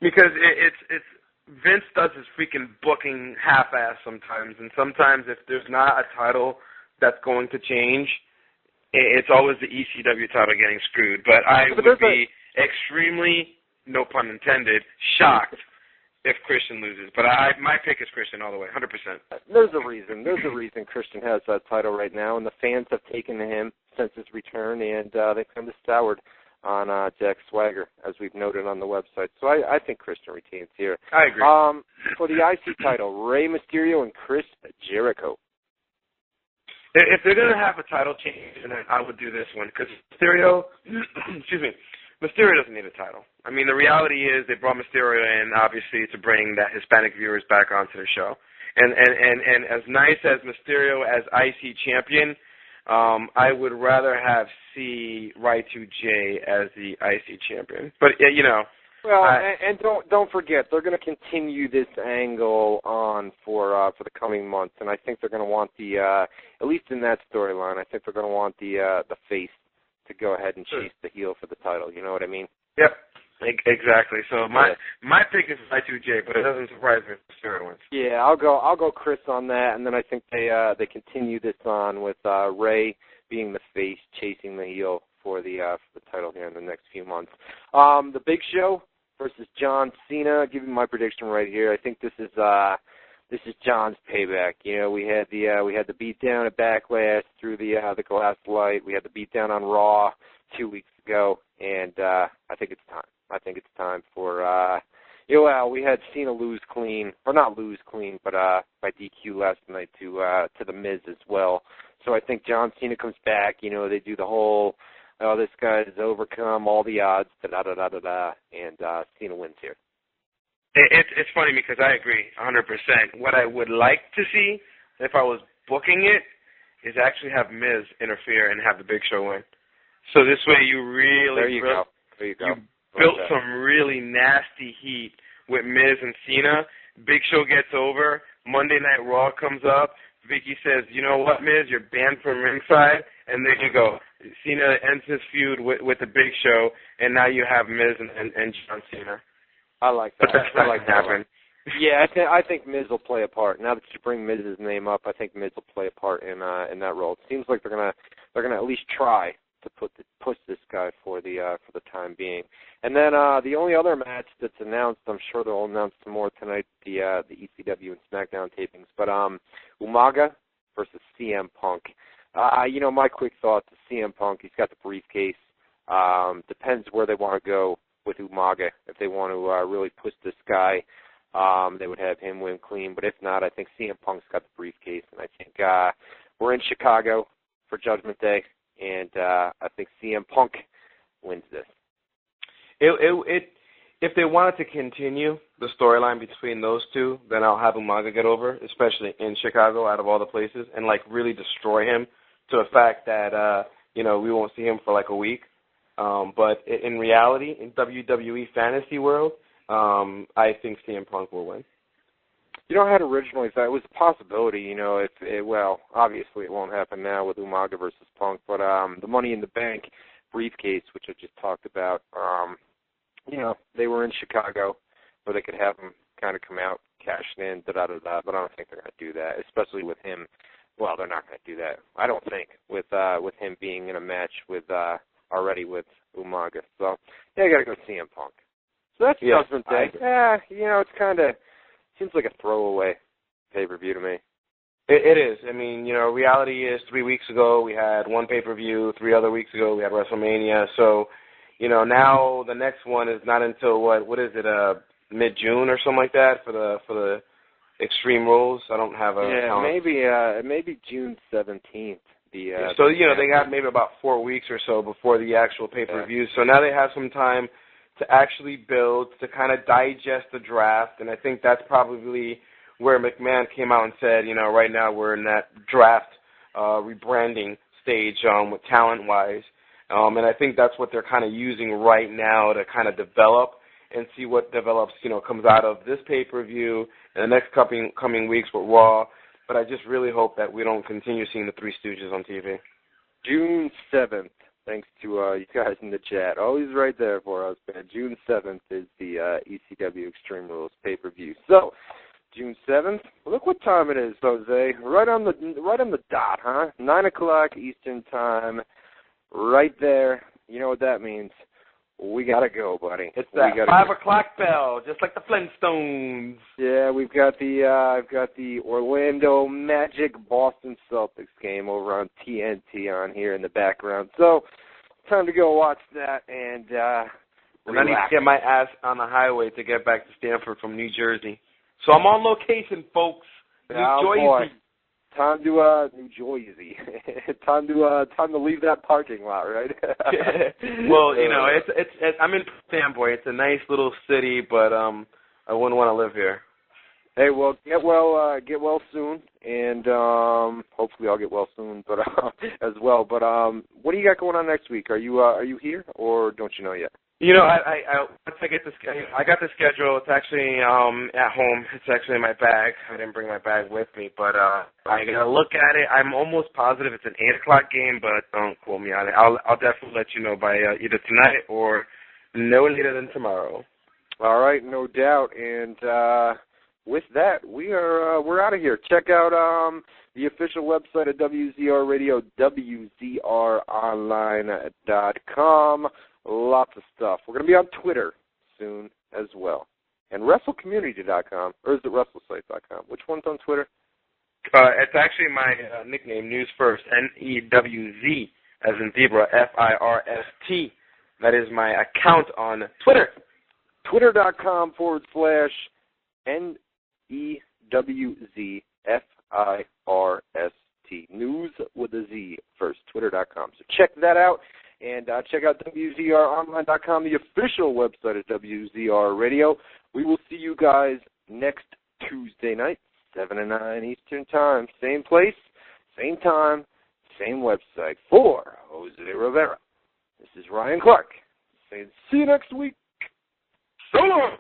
Because it's Vince does his freaking booking half-ass sometimes, and sometimes if there's not a title that's going to change, it's always the ECW title getting screwed. But I would be extremely, no pun intended, shocked if Christian loses. But my pick is Christian all the way, 100%. There's a reason. There's a reason Christian has that title right now, and the fans have taken to him since his return, and they've kind of soured on Jack Swagger, as we've noted on the website. So I think Christian retains here. I agree. For the IC title, Rey Mysterio and Chris Jericho. If they're going to have a title change, then I would do this one, because Mysterio, Mysterio doesn't need a title. I mean, the reality is they brought Mysterio in, obviously, to bring that Hispanic viewers back onto the show. And as nice as Mysterio as IC champion, I would rather have Y2J as the IC champion. But, you know. Well, and don't forget, they're going to continue this angle on for the coming months, and I think they're going to want at least in that storyline, I think they're going to want the face to go ahead and chase the heel for the title. You know what I mean? Yep, exactly. So my pick is Y2J, but it doesn't surprise me if Mysterio wins. Yeah, I'll go Chris on that, and then I think they continue this on with Rey being the face, chasing the heel for the title here in the next few months. The Big Show versus John Cena. Give you my prediction right here. I think this is John's payback. You know, we had the beatdown at Backlash through the glass light. We had the beatdown on Raw 2 weeks ago, and I think it's time. I think it's time for well, we had Cena lose clean, or not lose clean, but by DQ last night to the Miz as well. So I think John Cena comes back. You know, they do the whole, oh, this guy has overcome all the odds, da-da-da-da-da, and Cena wins here. It's funny because I agree 100%. What I would like to see, if I was booking it, is actually have Miz interfere and have the Big Show win. So this way you really There you go. You built some really nasty heat with Miz and Cena. Big Show gets over. Monday Night Raw comes up. Vicky says, you know what, Miz, you're banned from ringside. And there you go. Cena ends his feud with the Big Show, and now you have Miz and John Cena. I like that. But that's not like happen. Yeah, I think Miz will play a part. Now that you bring Miz's name up, I think Miz will play a part in that role. It seems like they're gonna at least try to push this guy for the time being. And then the only other match that's announced, I'm sure they'll announce some more tonight, the ECW and SmackDown tapings. But Umaga versus CM Punk. You know, my quick thoughts is CM Punk. He's got the briefcase. Depends where they want to go with Umaga. If they want to really push this guy, they would have him win clean. But if not, I think CM Punk's got the briefcase. And I think we're in Chicago for Judgment Day, and I think CM Punk wins this. If they wanted to continue the storyline between those two, then I'll have Umaga get over, especially in Chicago out of all the places, and like really destroy him to the fact that you know, we won't see him for like a week. But in reality, in WWE fantasy world, I think CM Punk will win. You know, I had originally thought it was a possibility, you know, well, obviously it won't happen now with Umaga versus Punk, but the Money in the Bank briefcase, which I just talked about, you know, they were in Chicago where they could have him kind of come out, cash in, da-da-da-da, but I don't think they're going to do that, especially with him. Well, they're not going to do that, I don't think, with him being in a match with already with Umaga. So, yeah, I got to go CM Punk. So that's Judgment Day. Yeah, you know, it's kind of, seems like a throwaway pay-per-view to me. It is. I mean, you know, reality is 3 weeks ago we had one pay-per-view, 3 other weeks ago we had WrestleMania. So, you know, now the next one is not until what is it, mid-June or something like that for the Extreme Rules. I don't have a count. Maybe June 17th. So, you know, they got maybe about 4 weeks or so before the actual pay-per-view. Yeah. So now they have some time to actually build, to kind of digest the draft, and I think that's probably where McMahon came out and said, you know, right now we're in that draft rebranding stage with talent-wise, and I think that's what they're kind of using right now to kind of develop and see what develops, you know, comes out of this pay-per-view and the next coming weeks with Raw, but I just really hope that we don't continue seeing the Three Stooges on TV. June 7th, Thanks to you guys in the chat. Always right there for us, man. June 7th is the ECW Extreme Rules pay-per-view. So, June 7th, look what time it is, Jose. Right on the dot, huh? 9 o'clock Eastern Time. Right there. You know what that means. We got to go, buddy. It's that 5 o'clock bell, just like the Flintstones. Yeah, I've got the Orlando Magic Boston Celtics game over on TNT on here in the background. So, time to go watch that and I need to get my ass on the highway to get back to Stamford from New Jersey. So I'm on location, folks. New Jersey. Boy. Time to New Jersey. time to leave that parking lot, right? Well, you know, it's I'm in Fanboy. It's a nice little city, but I wouldn't want to live here. Hey, well, get well soon, and hopefully I'll get well soon, but as well. But what do you got going on next week? Are you here, or don't you know yet? You know, once I get I got the schedule. It's actually at home. It's actually in my bag. I didn't bring my bag with me, but I gotta look at it. I'm almost positive it's an 8 o'clock game, but don't quote me on it. I'll definitely let you know by either tonight or no later than tomorrow. All right, no doubt. And with that, we're out of here. Check out the official website of WZR Radio, WZROnline.com. Lots of stuff. We're going to be on Twitter soon as well. And WrestleCommunity.com, or is it WrestleSite.com? Which one's on Twitter? It's actually my nickname, News First, NEWZ, as in zebra, FIRST. That is my account on Twitter. Twitter.com/NEWZFIRST. News with a Z first. Twitter.com. So check that out. And check out WZROnline.com, the official website of WZR Radio. We will see you guys next Tuesday night, 7 to 9 Eastern Time. Same place, same time, same website. For Jose Rivera, this is Ryan Clark saying see you next week. So long.